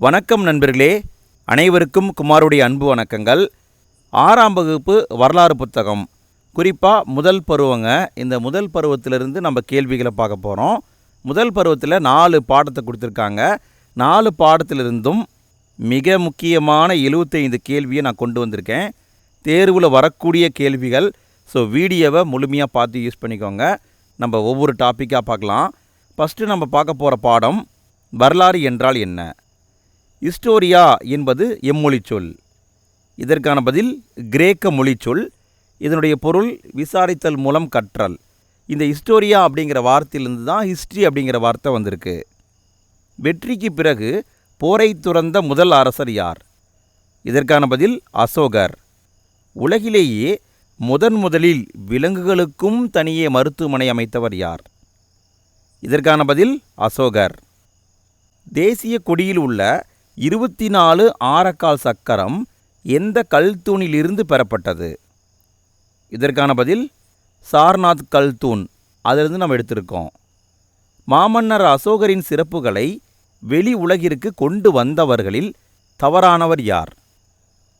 வணக்கம் நண்பர்களே, அனைவருக்கும் குமாருடைய அன்பு வணக்கங்கள். 6ஆம் வகுப்பு வரலாறு புத்தகம், குறிப்பாக முதல் பருவங்க. இந்த முதல் பருவத்திலிருந்து நம்ம கேள்விகளை பார்க்க போகிறோம். முதல் பருவத்தில் 4 பாடத்தை கொடுத்துருக்காங்க. 4 பாடத்திலிருந்தும் மிக முக்கியமான 75 கேள்வியை நான் கொண்டு வந்திருக்கேன். தேர்வில் வரக்கூடிய கேள்விகள். ஸோ வீடியோவை முழுமையாக பார்த்து யூஸ் பண்ணிக்கோங்க. நம்ம ஒவ்வொரு டாப்பிக்காக பார்க்கலாம். ஃபஸ்ட்டு நம்ம பார்க்க போகிற பாடம் வரலாறு என்றால் என்ன. ஹிஸ்டோரியா என்பது எம்மொழிச்சொல். இதற்கான பதில் கிரேக்க மொழிச்சொல். இதனுடைய பொருள் விசாரித்தல் மூலம் கற்றல். இந்த ஹிஸ்டோரியா அப்படிங்கிற வார்த்தையிலிருந்து தான் ஹிஸ்ட்ரி அப்படிங்கிற வார்த்தை வந்திருக்கு. வெற்றிக்கு பிறகு போரை துறந்த முதல் அரசர் யார்? இதற்கான பதில் அசோகர். உலகிலேயே முதலில் விலங்குகளுக்கும் தனியே மருத்துவமனை அமைத்தவர் யார்? இதற்கான பதில் அசோகர். தேசிய கொடியில் உள்ள 24 ஆரக்கால் சக்கரம் எந்த கல்தூணிலிருந்து பெறப்பட்டது? இதற்கான பதில் சார்நாத் கல்தூன். அதிலிருந்து நம்ம எடுத்திருக்கோம். மாமன்னர் அசோகரின் சிறப்புகளை வெளி உலகிற்கு கொண்டு வந்தவர்களில் தவறானவர் யார்?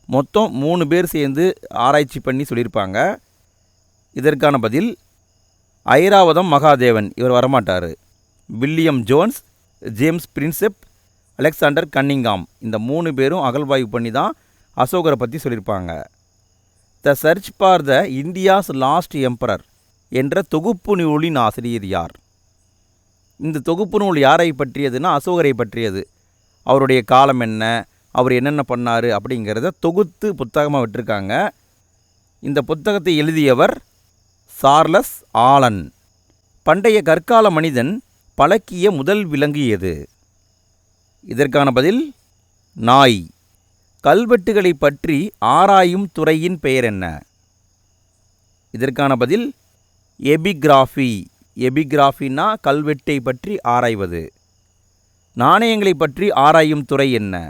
மொத்தம் 3 பேர் சேர்ந்து ஆராய்ச்சி பண்ணி சொல்லியிருப்பாங்க. இதற்கான பதில் ஐராவதம் மகாதேவன். இவர் வரமாட்டார். William Jones, James Prinsep, Alexander Cunningham. இந்த 3 பேரும் அகழ்வாய்வு பண்ணி தான் அசோகரை பற்றி சொல்லியிருப்பாங்க. The church for the India's last emperor என்ற தொகுப்பு நூலின் ஆசிரியர் யார்? இந்த தொகுப்பு நூல் யாரை பற்றியதுன்னா அசோகரை பற்றியது. அவருடைய காலம் என்ன, அவர் என்னென்ன பண்ணார் அப்படிங்கிறத தொகுத்து புத்தகமாக விட்டிருக்காங்க. இந்த புத்தகத்தை எழுதியவர் சார்லஸ் ஆலன். பண்டைய கற்கால மனிதன் பழக்கிய முதல் விலங்கு எது? இதற்கான பதில் நாய். கல்வெட்டுகளை பற்றி ஆராயும் துறையின் பெயர் என்ன? இதற்கான பதில் எபிகிராஃபி. எபிகிராஃபின்னா கல்வெட்டை பற்றி ஆராய்வது. நாணயங்களை பற்றி ஆராயும் துறை என்ன?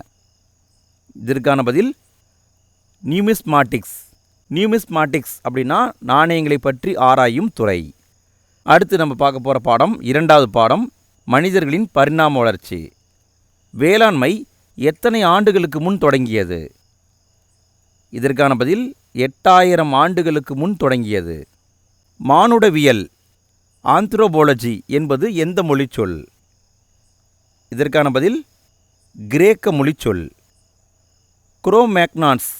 இதற்கான பதில் நியூமிஸ்மாட்டிக்ஸ். நியூமிஸ்மாட்டிக்ஸ் அப்படின்னா நாணயங்களை பற்றி ஆராயும் துறை. அடுத்து நம்ம பார்க்க போகிற பாடம் 2வது பாடம் மனிதர்களின் பரிணாம வளர்ச்சி. வேளாண்மை எத்தனை ஆண்டுகளுக்கு முன் தொடங்கியது? இதற்கான பதில் 8000 ஆண்டுகளுக்கு முன் தொடங்கியது. மானுடவியல் ஆந்த்ரோபாலஜி என்பது எந்த மொழிச்சொல்? இதற்கான பதில் கிரேக்க மொழிச்சொல். குரோமேக்னான்ஸ்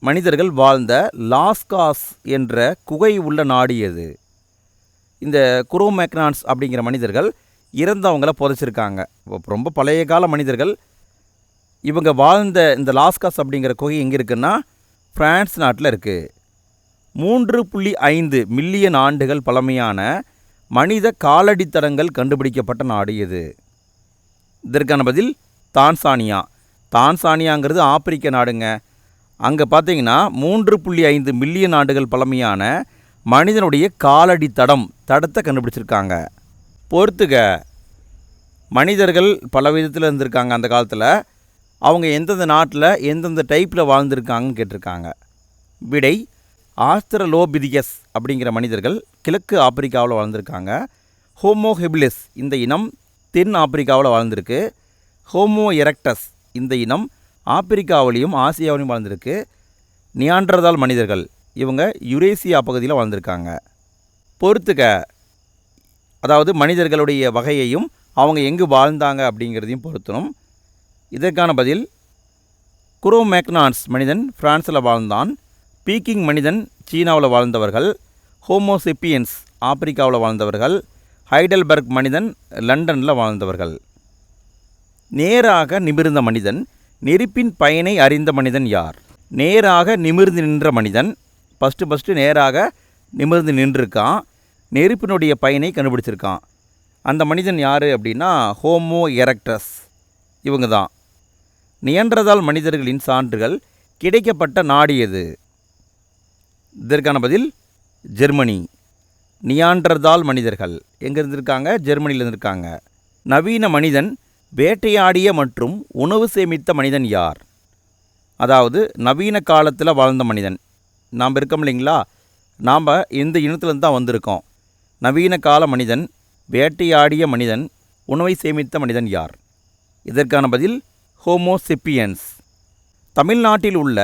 மனிதர்கள் வாழ்ந்த லாஸ்காஸ் என்ற குகை உள்ள நாடு எது? இந்த குரோமேக்னான்ஸ் அப்படிங்கிற மனிதர்கள் இறந்தவங்கள புதைச்சிருக்காங்க. ரொம்ப பழைய கால மனிதர்கள். இவங்க வாழ்ந்த இந்த லாஸ்காஸ் அப்படிங்கிற குகை எங்கே இருக்குன்னா பிரான்ஸ் நாட்டில் இருக்குது. 3.5 மில்லியன் ஆண்டுகள் பழமையான மனித காலடித்தடங்கள் கண்டுபிடிக்கப்பட்ட நாடு எது? இதற்கான பதில் தான்சானியா. தான்சானியாங்கிறது ஆப்பிரிக்க நாடுங்க. அங்கே பார்த்தீங்கன்னா 3.5 மில்லியன் ஆண்டுகள் பழமையான மனிதனுடைய காலடி தடத்தை கண்டுபிடிச்சிருக்காங்க. பொறுத்துக. மனிதர்கள் பல விதத்தில் இருந்திருக்காங்க அந்த காலத்தில். அவங்க எந்தெந்த நாட்டில் எந்தெந்த டைப்பில் வாழ்ந்திருக்காங்கன்னு கேட்டிருக்காங்க. விடை ஆஸ்திரலோபிதிகஸ் அப்படிங்கிற மனிதர்கள் கிழக்கு ஆப்பிரிக்காவில் வாழ்ந்திருக்காங்க. ஹோமோ ஹெபிலிஸ் இந்த இனம் தென் ஆப்பிரிக்காவில் வாழ்ந்திருக்கு. ஹோமோ எரெக்டஸ் இந்த இனம் ஆப்பிரிக்காவிலையும் ஆசியாவிலையும் வாழ்ந்திருக்கு. நியாண்டர்தால் மனிதர்கள் இவங்க யுரேசியா பகுதியில் வாழ்ந்திருக்காங்க. பொறுத்துக்க. அதாவது மனிதர்களுடைய வகையையும் அவங்க எங்கு வாழ்ந்தாங்க அப்படிங்கிறதையும் பொறுத்தணும். இதற்கான பதில் குரோமேக்னான்ஸ் மனிதன் பிரான்ஸில் வாழ்ந்தான். பீக்கிங் மனிதன் சீனாவில் வாழ்ந்தவர்கள். ஹோமோசெப்பியன்ஸ் ஆப்பிரிக்காவில் வாழ்ந்தவர்கள். ஹைடல்பர்க் மனிதன் லண்டனில் வாழ்ந்தவர்கள். நேராக நிமிர்ந்த மனிதன் நெருப்பின் பயனை அறிந்த மனிதன் யார்? நேராக நிமிர்ந்து நின்ற மனிதன் ஃபஸ்ட்டு நேராக நிமிர்ந்து நின்றுருக்கான். நெருப்பினுடைய பயனை கண்டுபிடிச்சிருக்கான். அந்த மனிதன் யார் அப்படின்னா ஹோமோ எரெக்டஸ். இவங்க தான். நியண்டர்தால் மனிதர்களின் சான்றுகள் கிடைக்கப்பட்ட நாடு எது? இதற்கான பதில் ஜெர்மனி. நியாண்டர்தால் மனிதர்கள் எங்கே இருந்திருக்காங்க? ஜெர்மனியில் இருந்திருக்காங்க. நவீன மனிதன் வேட்டையாடிய மற்றும் உணவு சேமித்த மனிதன் யார்? அதாவது நவீன காலத்தில் வாழ்ந்த மனிதன். நாம் இருக்கோம் இல்லைங்களா, நாம் இந்த இனத்துலேருந்து தான் வந்திருக்கோம். நவீன கால மனிதன், வேட்டையாடிய மனிதன், உணவை சேமித்த மனிதன் யார்? இதற்கான பதில் ஹோமோசெப்பியன்ஸ். தமிழ்நாட்டில் உள்ள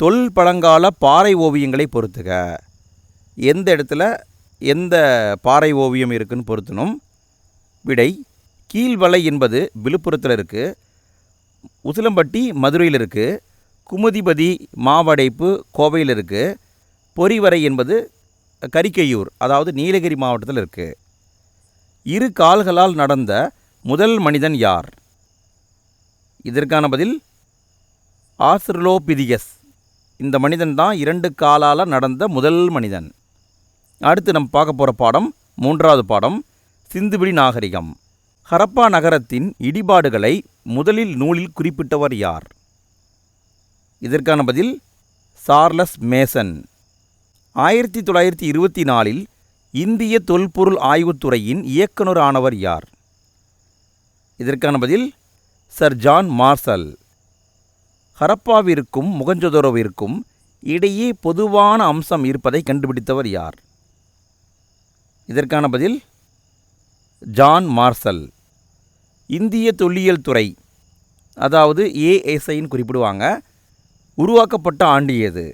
தொல்பழங்கால பாறை ஓவியங்களை பொறுத்துக. எந்த இடத்துல எந்த பாறை ஓவியம் இருக்குன்னு பொருத்தணும். விடை: கீழ்வளை என்பது விழுப்புரத்தில் இருக்குது, உசிலம்பட்டி மதுரையில் இருக்குது, குமுதிபதி மாவடைப்பு கோவையில் இருக்குது, பொறிவரை என்பது கரிக்கையூர் அதாவது நீலகிரி மாவட்டத்தில் இருக்குது. இரு கால்களால் நடந்த முதல் மனிதன் யார்? இதற்கான பதில் ஆஸ்ட்ரலோபிதியஸ். இந்த மனிதன் தான் 2 காலால் நடந்த முதல் மனிதன். அடுத்து நம்ம பார்க்க போகிற பாடம் 3வது பாடம், சிந்துவெளி நாகரிகம். ஹரப்பா நகரத்தின் இடிபாடுகளை முதலில் நூலில் குறிப்பிட்டவர் யார்? இதற்கான பதில் சார்லஸ் மேசன். 1924இல் இந்திய தொல்பொருள் ஆய்வுத்துறையின் இயக்குனர் ஆனவர் யார்? இதற்கான பதில் சர் ஜான் மார்ஷல். ஹரப்பாவிற்கும் மொகஞ்சதாரோவிற்கும் இடையே பொதுவான அம்சம் இருப்பதை கண்டுபிடித்தவர் யார்? இதற்கான பதில் ஜான் மார்ஷல். இந்திய தொல்லியல் துறை அதாவது ஏஎஸ்ஐன்னு குறிப்பிடுவாங்க, உருவாக்கப்பட்ட ஆண்டு எது?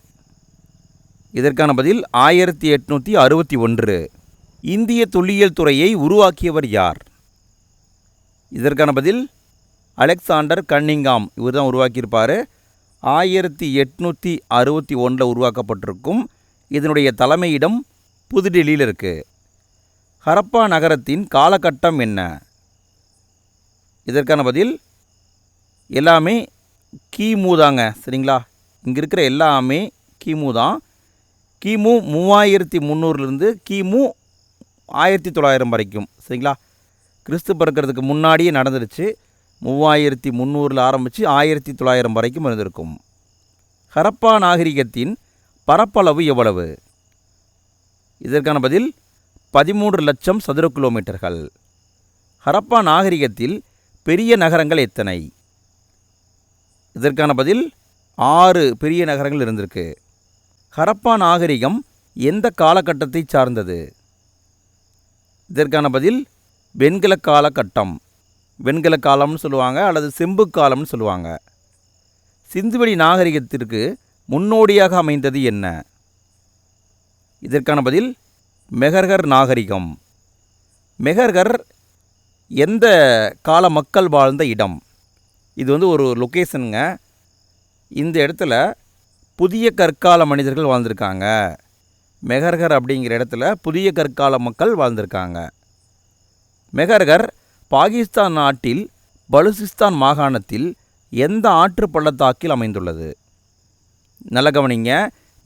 இதற்கான பதில் 1861. இந்திய தொல்லியல் துறையை உருவாக்கியவர் யார்? இதற்கான பதில் அலெக்சாண்டர் கன்னிங்காம். இவர் தான் உருவாக்கியிருப்பார். 1861 உருவாக்கப்பட்டிருக்கும். இதனுடைய தலைமையிடம் புதுடெல்லியில் இருக்குது. ஹரப்பா நகரத்தின் காலகட்டம் என்ன? இதற்கான பதில் எல்லாமே கிமு தாங்க. சரிங்களா, இங்கே இருக்கிற எல்லாமே கிமு தான். கிமு 3300 கிமு 1900 வரைக்கும். சரிங்களா, கிறிஸ்து பிறக்கிறதுக்கு முன்னாடியே நடந்துருச்சு. 3300 ஆரம்பித்து 1900 வரைக்கும் இருந்திருக்கும். ஹரப்பா நாகரிகத்தின் பரப்பளவு எவ்வளவு? இதற்கான பதில் 13 லட்சம் சதுர கிலோமீட்டர்கள். ஹரப்பா நாகரிகத்தில் பெரிய நகரங்கள் எத்தனை? இதற்கான பதில் 6 பெரிய நகரங்கள் இருந்திருக்கு. ஹரப்பா நாகரிகம் எந்த காலகட்டத்தை சார்ந்தது? இதற்கான பதில் வெண்கல காலகட்டம். வெண்கல காலம்னு சொல்லுவாங்க அல்லது செம்பு காலம்னு சொல்லுவாங்க. சிந்துவெளி நாகரிகத்திற்கு முன்னோடியாக அமைந்தது என்ன? இதற்கான பதில் மெஹர்கர் நாகரிகம். மெஹர்கர் எந்த கால மக்கள் வாழ்ந்த இடம்? இது ஒரு லொக்கேஷனுங்க. இந்த இடத்துல புதிய கற்கால மனிதர்கள் வாழ்ந்திருக்காங்க. மெஹர்கர் அப்படிங்கிற இடத்துல புதிய கற்கால மக்கள் வாழ்ந்திருக்காங்க. மெஹர்கர் பாகிஸ்தான் நாட்டில் பலுசிஸ்தான் மாகாணத்தில் எந்த ஆற்று பள்ளத்தாக்கில் அமைந்துள்ளது? நல்ல கவனிங்க.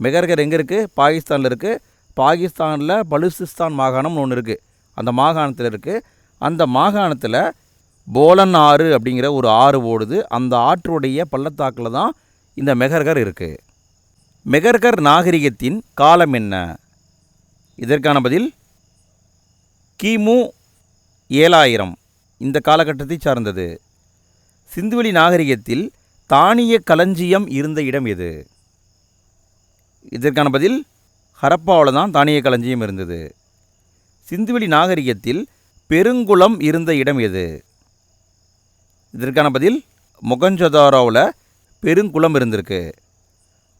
மெஹர்கர் எங்கே இருக்குது? பாகிஸ்தானில் இருக்குது. பாகிஸ்தானில் பலுசிஸ்தான் மாகாணம்னு ஒன்று இருக்குது, அந்த மாகாணத்தில் இருக்குது. அந்த மாகாணத்தில் போலன் ஆறு அப்படிங்கிற ஒரு ஆறு ஓடுது. அந்த ஆற்றுடைய பள்ளத்தாக்கில் தான் இந்த மெஹர்கர் இருக்குது. மெஹர்கர் நாகரிகத்தின் காலம் என்ன? இதற்கான பதில் கிமு 7000 இந்த காலகட்டத்தை சார்ந்தது. சிந்துவெளி நாகரிகத்தில் தானிய களஞ்சியம் இருந்த இடம் எது? இதற்கான பதில் ஹரப்பாவில் தான் தானிய களஞ்சியம் இருந்தது. சிந்துவெளி நாகரிகத்தில் பெருங்குளம் இருந்த இடம் எது? இதற்கான பதில் மொகஞ்சதாரோவில் பெருங்குளம் இருந்திருக்கு.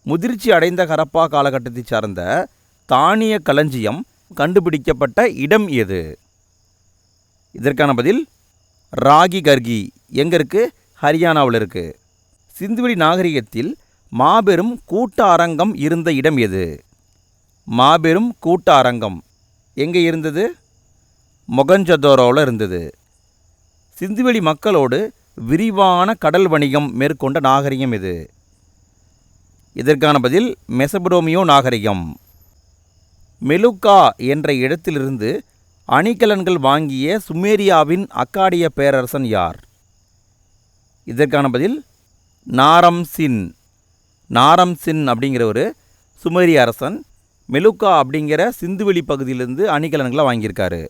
முதிர்ச்சி அடைந்த ஹரப்பா காலகட்டத்தை சார்ந்த தானிய களஞ்சியம் கண்டுபிடிக்கப்பட்ட இடம் எது? இதற்கான பதில் ராகி கர்கி. எங்கே இருக்குது? ஹரியானாவில் இருக்குது. சிந்துவெளி நாகரிகத்தில் மாபெரும் கூட்ட அரங்கம் இருந்த இடம் எது? மாபெரும் கூட்ட அரங்கம் எங்கே இருந்தது? மொகஞ்சதாரோவில் இருந்தது. சிந்துவெளி மக்களோடு விரிவான கடல் வணிகம் மேற்கொண்ட நாகரிகம் எது? இதற்கான பதில் மெசபடோமியோ நாகரிகம். மெலுக்கா என்ற இடத்திலிருந்து அணிகலன்கள் வாங்கிய சுமேரியாவின் அக்காடிய பேரரசன் யார்? இதற்கான பதில் நாரம்சின். நாரம்சின் அப்படிங்கிற ஒரு சுமேரிய அரசன் மெலுக்கா அப்படிங்கிற சிந்துவெளி பகுதியிலிருந்து அணிகலன்களை வாங்கியிருக்காரு.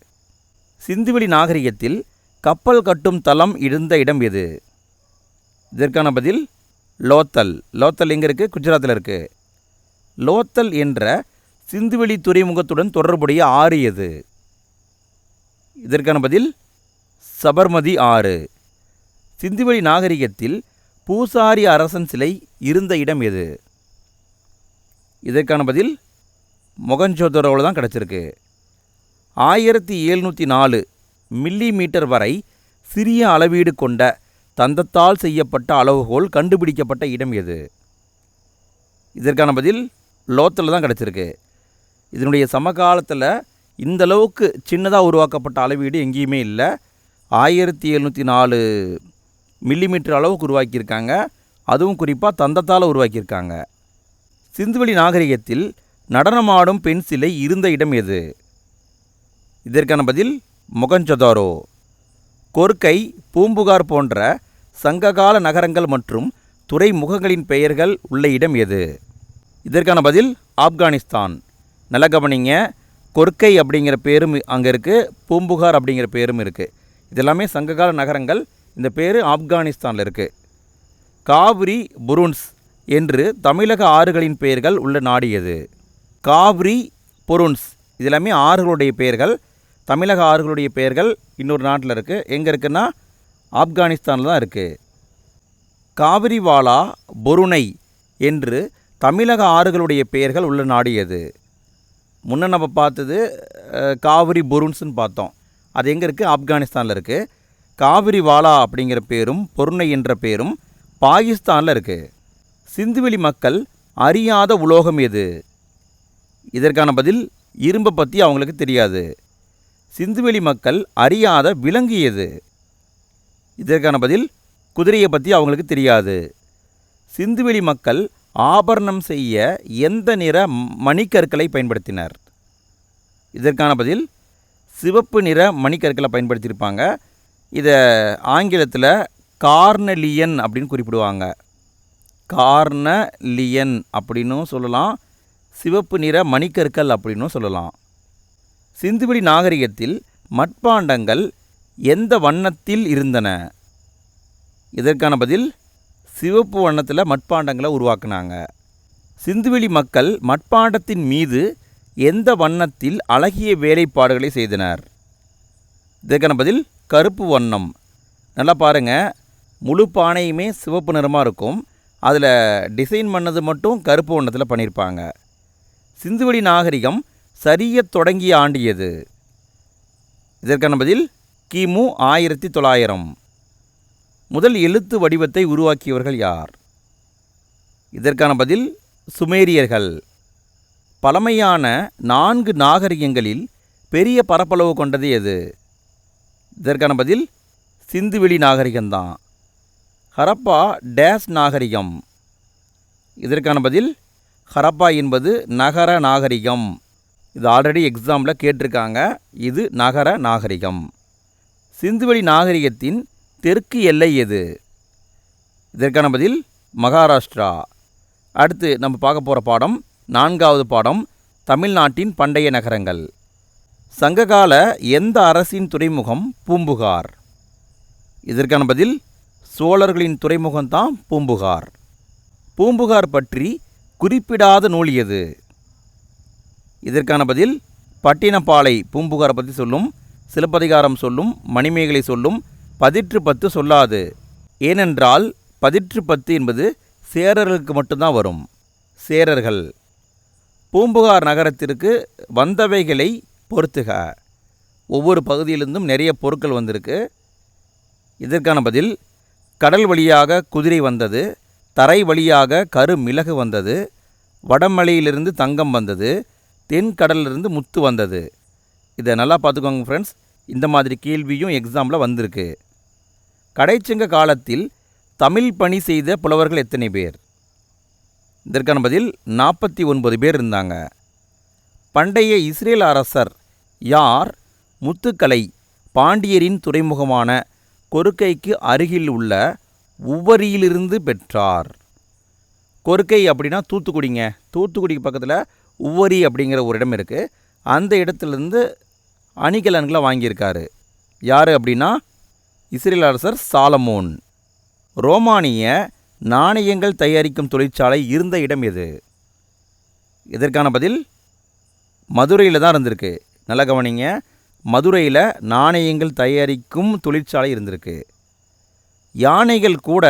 சிந்துவெளி நாகரிகத்தில் கப்பல் கட்டும் தளம் இருந்த இடம் எது? இதற்கான பதில் லோத்தல். லோத்தல் எங்கே இருக்குது? குஜராத்தில் இருக்குது. லோத்தல் என்ற சிந்துவெளி துறைமுகத்துடன் தொடர்புடைய ஆறு எது? இதற்கான பதில் சபர்மதி ஆறு. சிந்துவெளி நாகரிகத்தில் பூசாரி அரசன் சிலை இருந்த இடம் எது? இதற்கான பதில் மொகஞ்சதாரோவில் தான் கிடச்சிருக்கு. 1704 மில்லிமீட்டர் வரை சிறிய அளவீடு கொண்ட தந்தத்தால் செய்யப்பட்ட அளவுகோல் கண்டுபிடிக்கப்பட்ட இடம் எது? இதற்கான பதில் லோத்தில் தான் கிடச்சிருக்கு. இதனுடைய சமகாலத்தில் இந்தளவுக்கு சின்னதாக உருவாக்கப்பட்ட அளவீடு எங்கேயுமே இல்லை. 1704 மில்லிமீட்டர் அளவுக்கு உருவாக்கியிருக்காங்க. அதுவும் குறிப்பாக தந்தத்தால் உருவாக்கியிருக்காங்க. சிந்துவெளி நாகரிகத்தில் நடனமாடும் பெண் சிலை இருந்த இடம் எது? இதற்கான பதில் மொகஞ்சதாரோ. கொர்க்கை, பூம்புகார் போன்ற சங்ககால நகரங்கள் மற்றும் துறைமுகங்களின் பெயர்கள் உள்ள இடம் எது? இதற்கான பதில் ஆப்கானிஸ்தான். நல்ல கவனிங்க, கொர்க்கை அப்படிங்கிற பேரும் அங்கே இருக்குது, பூம்புகார் அப்படிங்கிற பேரும் இருக்குது. இதெல்லாமே சங்ககால நகரங்கள். இந்த பேர் ஆப்கானிஸ்தானில் இருக்குது. காவிரி, புருன்ஸ் என்று தமிழக ஆறுகளின் பெயர்கள் உள்ள நாடு எது? காவிரி, புருன்ஸ் இதெல்லாமே ஆறுகளுடைய பெயர்கள். தமிழக ஆறுகளுடைய பெயர்கள் இன்னொரு நாட்டில் இருக்குது. எங்கே இருக்குன்னா ஆப்கானிஸ்தானில் தான் இருக்குது. காவிரிவாலா, பொருணை என்று தமிழக ஆறுகளுடைய பெயர்கள் உள்ள நாடு எது? முன்ன நம்ம பார்த்தது காவிரி, பொருன்ஸ்ன்னு பார்த்தோம். அது எங்கே இருக்குது? ஆப்கானிஸ்தானில் இருக்குது. காவிரிவாலா அப்படிங்கிற பேரும் பொருணை என்ற பேரும் பாகிஸ்தானில் இருக்குது. சிந்துவெளி மக்கள் அறியாத உலோகம் எது? இதற்கான பதில் இரும்பை பற்றி அவங்களுக்கு தெரியாது. சிந்துவெளி மக்கள் அறியாத விலங்கு எது? இதற்கான பதில் குதிரையை பற்றி அவங்களுக்கு தெரியாது. சிந்துவெளி மக்கள் ஆபரணம் செய்ய எந்த நிற மணிக்கற்களை பயன்படுத்தினர்? இதற்கான பதில் சிவப்பு நிற மணிக்கற்களை பயன்படுத்தியிருப்பாங்க. இதை ஆங்கிலத்தில் கார்னலியன் அப்படின்னு குறிப்பிடுவாங்க. கார்னலியன் அப்படின்னும் சொல்லலாம், சிவப்பு நிற மணிக்கற்கள் அப்படின்னும் சொல்லலாம். சிந்துவெளி நாகரிகத்தில் மட்பாண்டங்கள் எந்த வண்ணத்தில் இருந்தன? இதற்கான பதில் சிவப்பு வண்ணத்தில் மட்பாண்டங்களை உருவாக்குனாங்க. சிந்துவெளி மக்கள் மட்பாண்டத்தின் மீது எந்த வண்ணத்தில் அழகிய வேலைப்பாடுகளை செய்தனர்? இதற்கான பதில் கருப்பு வண்ணம். நல்லா பாருங்கள், முழு பானையுமே சிவப்பு நிறமாக இருக்கும். அதில் டிசைன் பண்ணது மட்டும் கருப்பு வண்ணத்தில் பண்ணியிருப்பாங்க. சிந்துவெளி நாகரிகம் சரியத் தொடங்கிய ஆண்டு எது? இதற்கான பதில் கிமு 1900. முதல் எழுத்து வடிவத்தை உருவாக்கியவர்கள் யார்? இதற்கான பதில் சுமேரியர்கள். பழமையான 4 நாகரிகங்களில் பெரிய பரப்பளவு கொண்டது எது? இதற்கான பதில் சிந்துவெளி நாகரிகம்தான். ஹரப்பா டேஸ் நாகரிகம். இதற்கான பதில் ஹரப்பா என்பது நகர நாகரிகம். இது ஆல்ரெடி எக்ஸாமில் கேட்டிருக்காங்க. இது நகர நாகரிகம். சிந்துவெளி நாகரிகத்தின் தெற்கு எல்லை எது? இதற்கான பதில் மகாராஷ்டிரா. அடுத்து நம்ம பார்க்க போகிற பாடம் 4வது பாடம், தமிழ்நாட்டின் பண்டைய நகரங்கள். சங்ககால எந்த அரசின் துறைமுகம் பூம்புகார்? இதற்கான பதில் சோழர்களின் துறைமுகம்தான் பூம்புகார். பூம்புகார் பற்றி குறிப்பிடாத நூல் எது? இதற்கான பதில் பட்டினப்பாலை பூம்புகாரை பற்றி சொல்லும், சிலப்பதிகாரம் சொல்லும், மணிமேகலை சொல்லும், பதிற்று பத்து சொல்லாது. ஏனென்றால் பதிற்று பத்து என்பது சேரர்களுக்கு மட்டும்தான் வரும். சேரர்கள். பூம்புகார் நகரத்திற்கு வந்தவைகளை பொறுத்துக. ஒவ்வொரு பகுதியிலிருந்தும் நிறைய பொருட்கள் வந்திருக்கு. இதற்கான பதில் கடல் வழியாக குதிரை வந்தது, தரை வழியாக கரு மிளகு வந்தது, வடமலையிலிருந்து தங்கம் வந்தது, தென்கடலிலிருந்து முத்து வந்தது. இதை நல்லா பார்த்துக்கோங்க ஃப்ரெண்ட்ஸ். இந்த மாதிரி கேள்வியும் எக்ஸாமில் வந்திருக்கு. கடைச்சங்க காலத்தில் தமிழ் பணி செய்த புலவர்கள் எத்தனை பேர்? இதற்கான பதில் 49 பேர் இருந்தாங்க. பண்டைய இஸ்ரேல் அரசர் யார் முத்துக்களை பாண்டியரின் துறைமுகமான கொருக்கைக்கு அருகில் உள்ள உவரியிலிருந்து பெற்றார்? கொருக்கை அப்படின்னா தூத்துக்குடிங்க. தூத்துக்குடிக்கு பக்கத்தில் உவரி அப்படிங்கிற ஒரு இடம் இருக்குது. அந்த இடத்துலேருந்து அணிகலன்களை வாங்கியிருக்காரு. யார் அப்படின்னா இஸ்ரேல் அரசர் சாலமோன். ரோமானிய நாணயங்கள் தயாரிக்கும் தொழிற்சாலை இருந்த இடம் எது? இதற்கான பதில் மதுரையில் தான் இருந்திருக்கு. நல்லா கவனிங்க, மதுரையில் நாணயங்கள் தயாரிக்கும் தொழிற்சாலை இருந்திருக்கு. யானைகள் கூட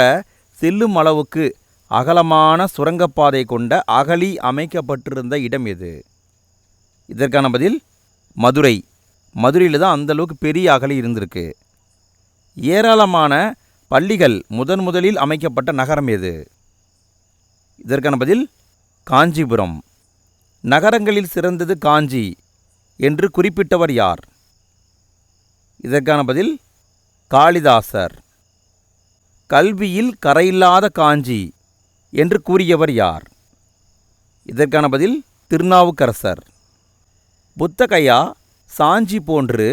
செல்லும் அளவுக்கு அகலமான சுரங்கப்பாதை கொண்ட அகழி அமைக்கப்பட்டிருந்த இடம் எது? இதற்கான பதில் மதுரை. மதுரையில் தான் அந்தளவுக்கு பெரிய அகழி இருந்திருக்கு. ஏராளமான பள்ளிகள் முதலில் அமைக்கப்பட்ட நகரம் எது? இதற்கான பதில் காஞ்சிபுரம். நகரங்களில் சிறந்தது காஞ்சி என்று குறிப்பிட்டவர் யார்? இதற்கான பதில் காளிதாசர். கல்வியில் கரையில்லாத காஞ்சி என்று கூறியவர் யார்? இதற்கான பதில் திருநாவுக்கரசர். புத்தகயா, சாஞ்சி போன்று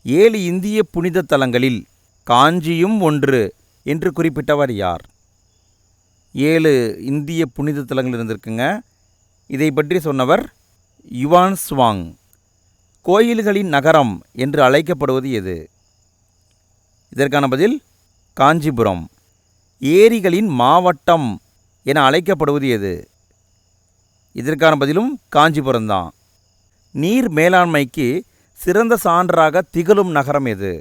7 இந்திய புனித தலங்களில் காஞ்சியும் ஒன்று என்று குறிப்பிட்டவர் யார்? 7 இந்திய புனித தலங்கள் இருந்திருக்குங்க. இதை பற்றி சொன்னவர் யுவான் சுவாங். கோயில்களின் நகரம் என்று அழைக்கப்படுவது எது? இதற்கான பதில் காஞ்சிபுரம். ஏரிகளின் மாவட்டம் என அழைக்கப்படுவது எது? இதற்கான பதிலும் காஞ்சிபுரம்தான். நீர் மேலாண்மைக்கு சிறந்த சான்றாக திகழும் நகரம் எது?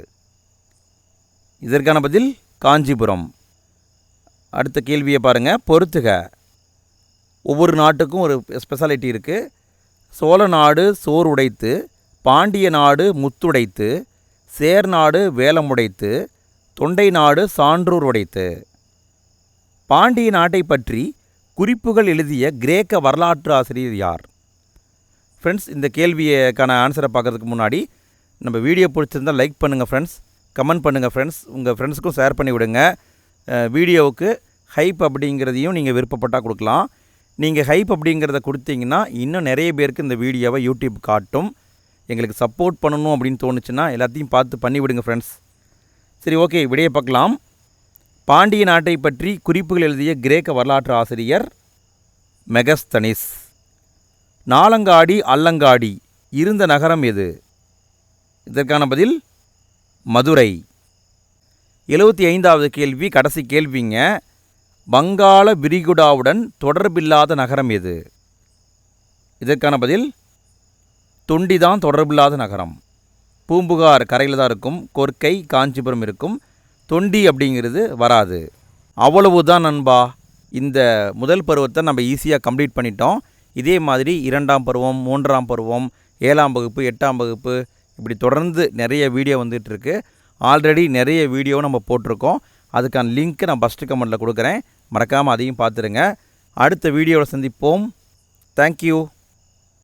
இதற்கான பதில் காஞ்சிபுரம். அடுத்த கேள்வியை பாருங்கள், பொறுத்துக. ஒவ்வொரு நாட்டுக்கும் ஒரு ஸ்பெஷாலிட்டி இருக்குது. சோழ நாடு சோறு உடைத்து, பாண்டிய நாடு முத்துடைத்து, சேர் நாடு வேலமுடைத்து, தொண்டை நாடு சான்றூர் உடைத்து. பாண்டிய நாட்டை பற்றி குறிப்புகள் எழுதிய கிரேக்க வரலாற்று ஆசிரியர் யார்? ஃப்ரெண்ட்ஸ், இந்த கேள்விக்கான ஆன்சரை பார்க்கறதுக்கு முன்னாடி நம்ம வீடியோ பிடிச்சிருந்தால் லைக் பண்ணுங்கள் ஃப்ரெண்ட்ஸ், கமெண்ட் பண்ணுங்கள் ஃப்ரெண்ட்ஸ், உங்கள் ஃப்ரெண்ட்ஸுக்கும் ஷேர் பண்ணி விடுங்க. வீடியோவுக்கு ஹைப் அப்படிங்கிறதையும் நீங்கள் விருப்பப்பட்டால் கொடுக்கலாம். நீங்கள் ஹைப் அப்படிங்கிறத கொடுத்தீங்கன்னா இன்னும் நிறைய பேருக்கு இந்த வீடியோவை யூடியூப் காட்டும். எங்களுக்கு சப்போர்ட் பண்ணணும் அப்படின்னு தோணுச்சுன்னா எல்லாத்தையும் பார்த்து பண்ணிவிடுங்க ஃப்ரெண்ட்ஸ். சரி, ஓகே, விடையை பார்க்கலாம். பாண்டிய நாட்டை பற்றி குறிப்புகள் எழுதிய கிரேக்க வரலாற்று ஆசிரியர் மெகஸ்தனிஸ். நாலங்காடி அல்லங்காடி இருந்த நகரம் எது? இதற்கான பதில் மதுரை. 75வது கேள்வி, கடைசி கேள்விங்க. வங்காள விரிகுடாவுடன் தொடர்பில்லாத நகரம் எது? இதற்கான பதில் தொண்டி தான் தொடர்பில்லாத நகரம். பூம்புகார் கரையில் தான் இருக்கும், கொர்க்கை காஞ்சிபுரம் இருக்கும், தொண்டி அப்படிங்கிறது வராது. அவ்வளவுதான் நண்பா. இந்த முதல் பருவத்தை நம்ம ஈஸியாக கம்ப்ளீட் பண்ணிட்டோம். இதே மாதிரி 2ஆம் பருவம், 3ஆம் பருவம், 7ஆம் வகுப்பு, 8ஆம் வகுப்பு இப்படி தொடர்ந்து நிறைய வீடியோ வந்துட்டுருக்கு. ஆல்ரெடி நிறைய வீடியோ நம்ம போட்டிருக்கோம். அதுக்கான லிங்க்கை நான் ஃபஸ்ட்டு கமெண்ட்டில் கொடுக்குறேன். மறக்காமல் அதையும் பார்த்துருங்க. அடுத்த வீடியோவில் சந்திப்போம். தேங்க்யூ.